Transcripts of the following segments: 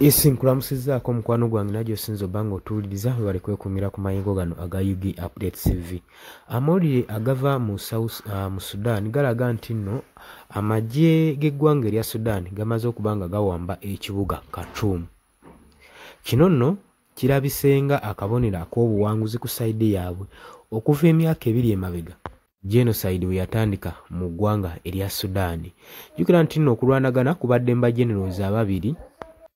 Isi nkulamusizaako mukwano gwange najjo sinzo bango tuuliriza bali kwekumira ku mayengo gano aga UG Update TV. Amawulire agava mu Sudan galaga nti nno amagye g'eggwanga erya Sudan gamaze okuba nga gawamba ekibuga Khartoum. Kino nno kirabisenga akabonero ak'obuwanguzi ku sayidi yaabwe okuva emyaka 2 emabega genocide we yatandika mu ggwanga erya Sudan. Jjukira nti nno okulwanagana kubadde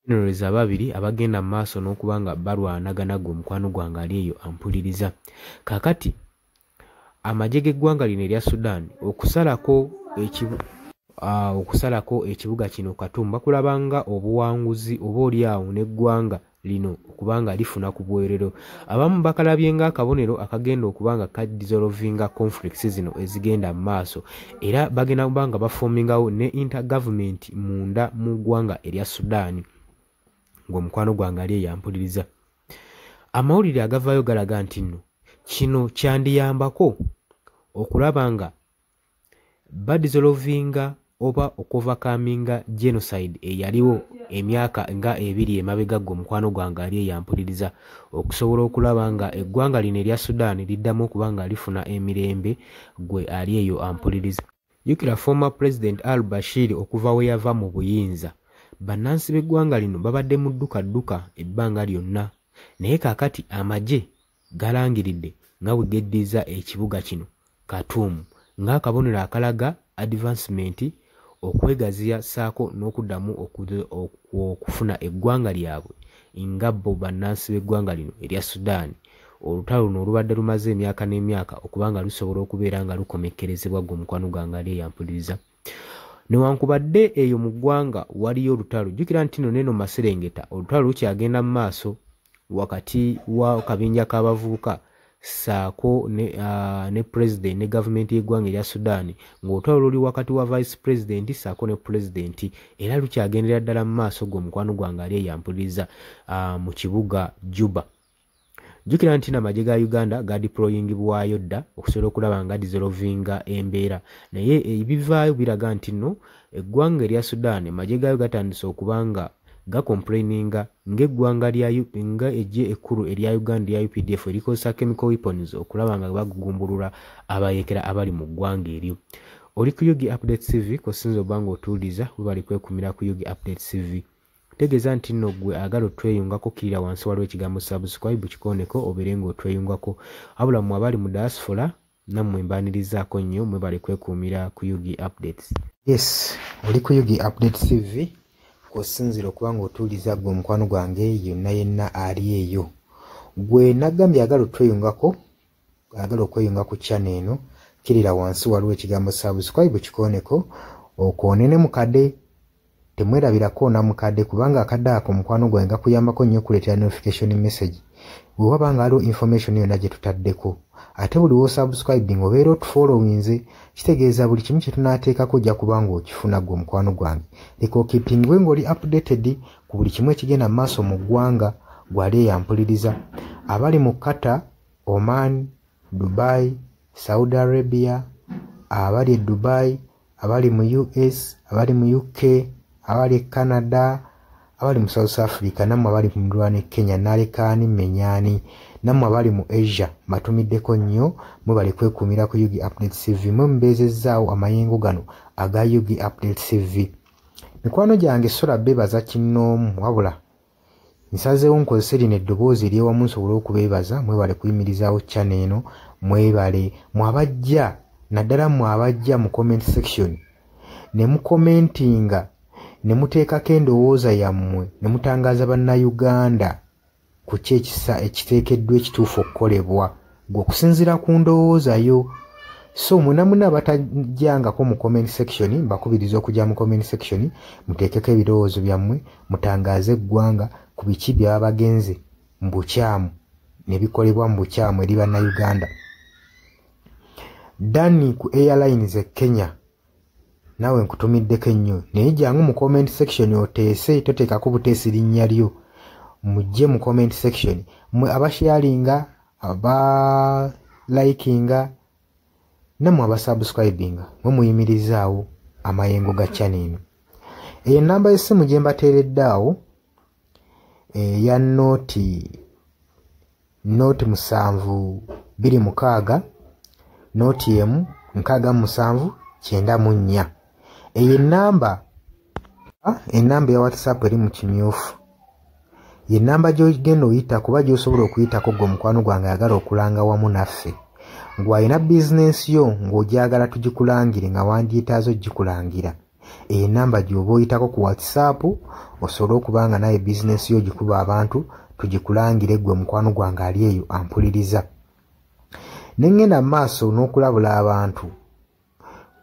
generals ababiri abagenda mu maaso n'okuba nga balwanagana gwe mukwano gwange ali eyo ampuliriza. Kakati amagye g'eggwanga lino erya Sudan okusalako ekibuga kino Khartoum bakulabanga obuwanguzi oba oli awo n'eggwanga lino okubanga lifuna ku bwerero. Abamu bakalabye ng'akabonero akagenda okubanga kadissolvinga conflicts zino ezigenda mu maaso, era bagenda kubanga bafomingawo ne intergovernment munda mu ggwanga erya Sudan. Ng'omukwano gwange ali yampuliriza. Amawulire agavayo galaga nti nno kino kyandiyambako okulaba nga badissolvinga oba okuvacaminga genocide eyaliwo emyaka nga 2 emabega gwe mukwano gwange ali yampuliriza, okusobola okulaba nga eggwanga lino erya Sudan liddamu okuba nga lifuna emirembe gwe ali eyo ampuliriza. Jjukira former President al-Bashir okuva we yava mu buyinza, bannansi b'eggwanga lino babadde mu dduka ebbanga lyonna, naye kaakati amagye galangiridde nga bwe geddiza ekibuga kino Khartoum ng'akabonero akalaga advancement, okwegaziya saako n'okuddamu okufuna eggwanga lyabwe nga bo bannansi b'eggwanga lino erya Sudan. Olutalo luno olubadde lumaze emyaka n'emyaka okubanga lusobola okubeera nga lukomekkerezebwa gwe mukwano gwange ali yampuliriza. Newankubadde eyo mu ggwanga waliyo olutalo, jjukira nti nno neno Maserengeta olutalo lukyagenda mu maaso wakati wa kabinja k'abavubuka saako ne president ne government y'eggwanga erya Sudan, ng'olutalo luli wakati wa vice president saako ne president, era lukyagendera ddala mu maaso gwe mukwano gwange ali yampuliriza mu kibuga Juba. Jjukira nti n'amagye ga Uganda gadiployingibwayo dda okusobola okulaba nga dissolvinga embeera, naye ebivaayo biraga nti nno eggwanga erya Sudan amagye gaayo gatandise okuba nga gacomplaininga ng'eggwanga nga ejje ekkulu erya Uganda erya UPDF erikozesa chemical weapons okulaba nga bagugumbulula abayekera abali mu ggwanga eryo. Oli ku UG Update TV kosinza obanga otuuliza bali kwekumira ku UG Update TV. Tegeeza nti nno gwe agala otweyungako kirira wansi waliwo ekigambo subscribe kikoneko obeere ng'otweyungako. Wabula mmwe abali mu diaspora nammwe mbaanirizaako nnyo mwe bali kwekuumira ku UG Updates. Yes, oli ku UG Update TV kosinzira okuba ng'otuuliza gwe omukwano gwange yonna yenna ali eyo. Gwe naggambye agala otweyungako, agala okweyunga ku channel eno, kirira wansi waliwo ekigambo subscribe kikoneko okoonene mukadde. Temwerabirako na mukadde kubanga akadde ako mukwano gwange gakuyambako nnyo okuleetera notification message bwe wabanga waliwo information yonna gye tutaddeko. Ate buli wo subscribing obeera otufollowinze, kitegeeza buli kimu kye tunaateekako ojja kubanga okifuna gwe omukwano gwange. Leka okipingwe ng'oli updated ku buli kimu ekigenda mu maaso mu ggwanga gwali yampuliriza. Abali mu Qatar, Oman, Dubai, Saudi Arabia, abali e Dubai, abali mu US, abali mu UK, abali Canada, abali mu South Africa, nammwe abali mu Ndwane Kenya, nalekaani menyani, nammwe abali mu Asia matumiddeko nnyo mwe bali kwekuumira ku UG Update TV, mwe mbeezezzaawo amayengo gano aga UG Update TV. Mikwano gyange sola beebaza kinnoomu, wabula nsazeewo nkozese lino eddoboozi ery'ewamu nsobole okubeebaza mwe bali kuyimirizaawo channel eno. Mwebale mwabajja naddala mwabajja mu comment section ne mukomentinga ne muteekako endowooza yammwe ne mutangaaza bannayuganda ku ki ekiteekeddwa ekituufu okukolebwa gwe okusinziira ku ndowooza yo. So munamuna abatajjangako mu comment section mbakubiriza okujja mu comment section muteekeko ebirowoozo byammwe mutangaaze eggwanga ku biki byaba bagenze mu bukyamu ne bikolebwa mu bukyamu eri bannayuganda. Dani ku Airlines e Kenya nawe nkutumiddeko ennyo, naye jangu mu comment section oteese, toteekako buteesi linnya lyo. Mujje mu comment section mwe abasharinga, abalikinga nammwe abasubscribinga mwe muyimirizaawo amayengo ga channel eno. Eyo ennamba y'essimu gye mbateeredde awo ya noti 726 noti emu 6794 eyo enamba ya WhatsApp eri mu kimyufu ye namba gy'ogenda oyita kuba gy'osobola okuyitako gwe mukwano gwange ayagala okulanga wamu naffe ng'alina bizinensi yo ng'ogyagala tugikulangire nga wandyetaazo gikulangira eyo namba gy'oba oyitako ku WhatsApp osobole okuba nga naye bizinensi yo gikuba abantu tugikulangire gwe mukwano gwange ali eyo ampuliriza nengenda maaso n'okulabula abantu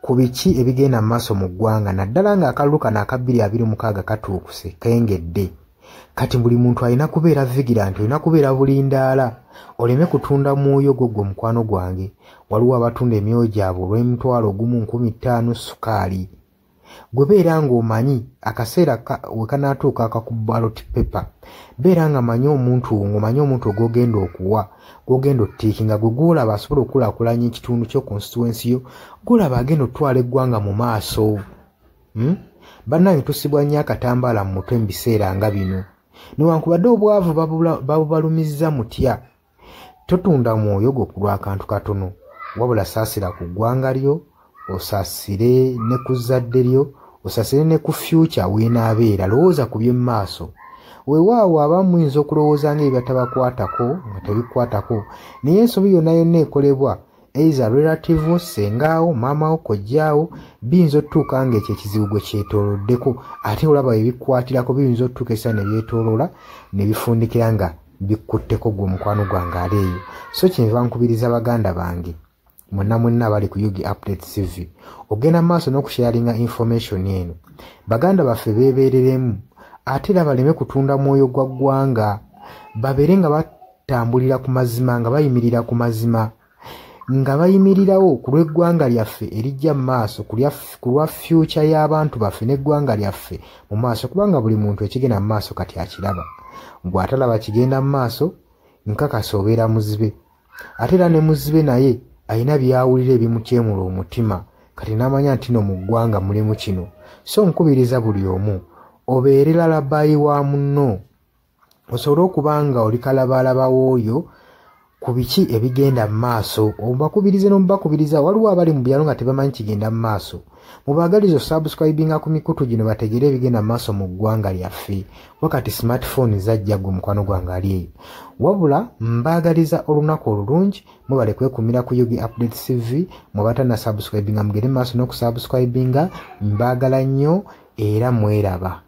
ku biki ebigenda maaso mu ggwanga naddala ng'akalulu kano aka 2026 katuukuse kengedde kati buli muntu alina kubeera vigilant olina kubeera bulindaala oleme kutunda mwoyo gwo mukwano gwange waliwo abatunda emyoyo gyabwe olw'N1,1500 sukaali gwe beera ng'omanyi akaseera we kanaatuuka akakuba ballot paper beera nga manyi omuntu ng'omanyi omuntu ogwogenda okuwa gwogenda ottiikinga gwe gwolaba asobola okukulaakulanya ekitundu kyo constituency yo gwolaba agenda otwala eggwanga mu maaso bannange tusibwa nnyo akatambaala mu mutwe mu biseera nga bino newankubadde obwavu babubalumizza mutya totunda mwoyo gwo ku lw'akantu katono wabula saasira ku ggwanga lyo osaasire ne ku zadde lyo osaasire ne ku future weenaabeera lowooza ku by'emu maaso weewaawo abamu muyinza okulowooza ng'ebyatabakwatako nga tebikwatako naye ensobi yonna yonna ekolebwa eiza relative sengaawo maamawo kojjaawo biyinza otutuuka ng'ekyo ekizibu gwe kyetooloddeko ate olaba ebikwatirako biyinza otutuuka esa ne byetooloola ne bifundikira nga bikkutteko gwe mukwano gwange ali eyo so kyenva nkubiriza baganda bange mwenna bali ku Yugi Updates TV ogenda maaso n'okusharinga information eno baganda baffe beebereremu ate era baleme kutunda mwoyo gwa ggwanga babeere nga batambulira ku mazima nga bayimirira ku mazima nga bayimirirawo ku lw'eggwanga lyaffe erijja mu maaso ku lwa future y'abantu baffe n'eggwanga lyaffe mu maaso kubanga buli muntu ekigenda mu maaso kati akiraba bw'atalaba kigenda mu maaso nkakasa obeera muzibe ate era ne muzibe naye alina byawulira ebimukyemula omutima kati n'amanya nti no mu ggwanga mulimu kino so nkubiriza buli omu obeere lalabayi wa munno osobole okuba nga oli kalabaalaba w'oyo ku biki ebigenda mu maaso obakubirize n'omubakubiriza waliwo abali mu byalo nga tebamanyi kigenda mu maaso mubaagaliza osubscribinga ku mikutu gino bategere ebigenda mu maaso mu ggwanga lyaffe wakati smartphone zajja gwe mukwano gwange ali eyo wabula mbaagaliza olunaku olulungi mubale kwekumira ku Yugi Updates TV mubatana subscribinga mugere maaso n'okusubscribinga mbaagala nnyo era mweraba.